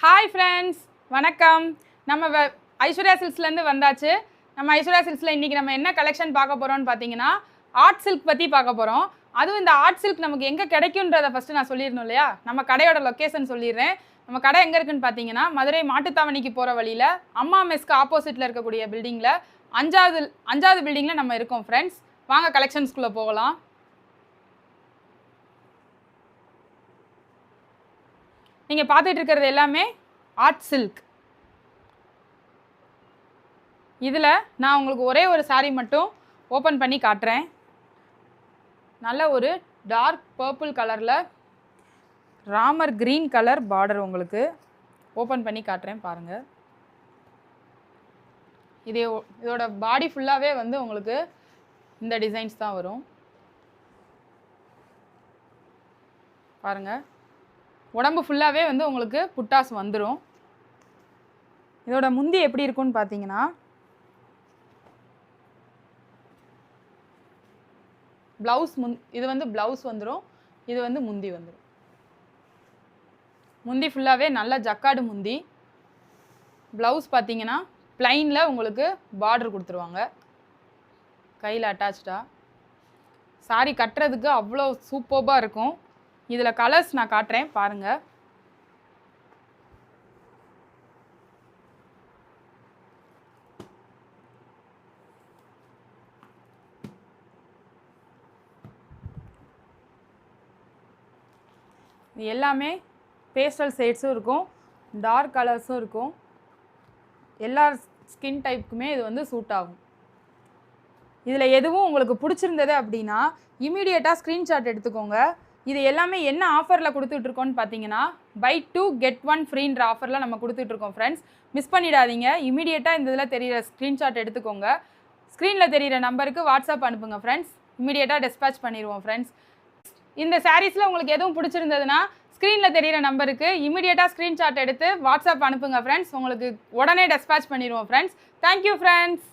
Hi friends, வணக்கம். நம்ம ஐஸ்வர்யா சில்க்ஸ்லேருந்து வந்தாச்சு. நம்ம ஐஸ்வர்யா சில்க்ஸில் இன்றைக்கி நம்ம என்ன கலெக்ஷன் பார்க்க போகிறோம்னு பார்த்தீங்கன்னா, ஆர்ட் சில்க் பற்றி பார்க்க போகிறோம். அதுவும் இந்த ஆர்ட் சில்க் நமக்கு எங்கே கிடைக்குன்றதை ஃபஸ்ட்டு நான் சொல்லிடணும் இல்லையா? நம்ம கடையோட லொக்கேஷன் சொல்லிடுறேன். நம்ம கடை எங்கே இருக்குன்னு பார்த்தீங்கன்னா, மதுரை மாட்டுத்தாவணிக்கு போகிற வழியில் அம்மா மெஸ்க்கு ஆப்போசிட்டில் இருக்கக்கூடிய பில்டிங்கில் அஞ்சாவது பில்டிங்கில் நம்ம இருக்கோம் ஃப்ரெண்ட்ஸ். வாங்க கலெக்ஷன்ஸ்குள்ளே போகலாம். நீங்கள் பார்த்துட்டு இருக்கிறது எல்லாமே ஆர்ட் சில்க். இதில் நான் உங்களுக்கு ஒரே ஒரு சாரீ மட்டும் ஓப்பன் பண்ணி காட்டுறேன். நல்ல ஒரு டார்க் பர்பிள் கலரில் ராமர் க்ரீன் கலர் பார்டர் உங்களுக்கு ஓப்பன் பண்ணி காட்டுறேன் பாருங்கள். இதோட பாடி ஃபுல்லாகவே வந்து உங்களுக்கு இந்த டிசைன்ஸ் தான் வரும் பாருங்கள். உடம்பு ஃபுல்லாகவே வந்து உங்களுக்கு புட்டாஸ் வந்துடும். இதோட முந்தி எப்படி இருக்குன்னு பார்த்தீங்கன்னா, இது வந்து ப்ளவுஸ் வந்துடும், இது வந்து முந்தி வந்துடும். முந்தி ஃபுல்லாகவே நல்ல ஜக்காடு முந்தி. ப்ளவுஸ் பார்த்தீங்கன்னா ப்ளைனில் உங்களுக்கு பார்டர் கொடுத்துருவாங்க கையில் அட்டாச்சாக. சாரி கட்டுறதுக்கு அவ்வளோ சூப்பர்பாக இருக்கும். இதில் கலர்ஸ் நான் காட்டுறேன் பாருங்கள். இது எல்லாமே பேஸ்டல் ஷேட்ஸும் இருக்கும், டார்க் கலர்ஸும் இருக்கும். எல்லா ஸ்கின் டைப்புக்குமே இது வந்து சூட் ஆகும். இதில் எதுவும் உங்களுக்கு பிடிச்சிருந்தது அப்படின்னா இமீடியட்டாக ஸ்க்ரீன்ஷாட் எடுத்துக்கோங்க. இது எல்லாமே என்ன ஆஃபரில் கொடுத்துட்ருக்கோன்னு பார்த்தீங்கன்னா, பை 2 get 1 ஃப்ரீன்ற ஆஃபரில் நம்ம கொடுத்துட்ருக்கோம் ஃப்ரெண்ட்ஸ். மிஸ் பண்ணிடாதீங்க. இமீடியட்டாக இந்த இதில் தெரிகிற ஸ்க்ரீன்ஷாட் எடுத்துக்கோங்க. ஸ்க்ரீனில் தெரிகிற நம்பருக்கு வாட்ஸ்அப் அனுப்புங்க ஃப்ரெண்ட்ஸ். இமீடியட்டாக டிஸ்பேச் பண்ணிடுவோம் ஃப்ரெண்ட்ஸ். இந்த சாரீஸில் உங்களுக்கு எதுவும் பிடிச்சிருந்ததுன்னா ஸ்க்ரீனில் தெரிகிற நம்பருக்கு இமீடியட்டாக ஸ்க்ரீன்ஷாட் எடுத்து வாட்ஸ்அப் அனுப்புங்க ஃப்ரெண்ட்ஸ். உங்களுக்கு உடனே டிஸ்பேச் பண்ணிடுவோம் ஃப்ரெண்ட்ஸ். Thank you friends.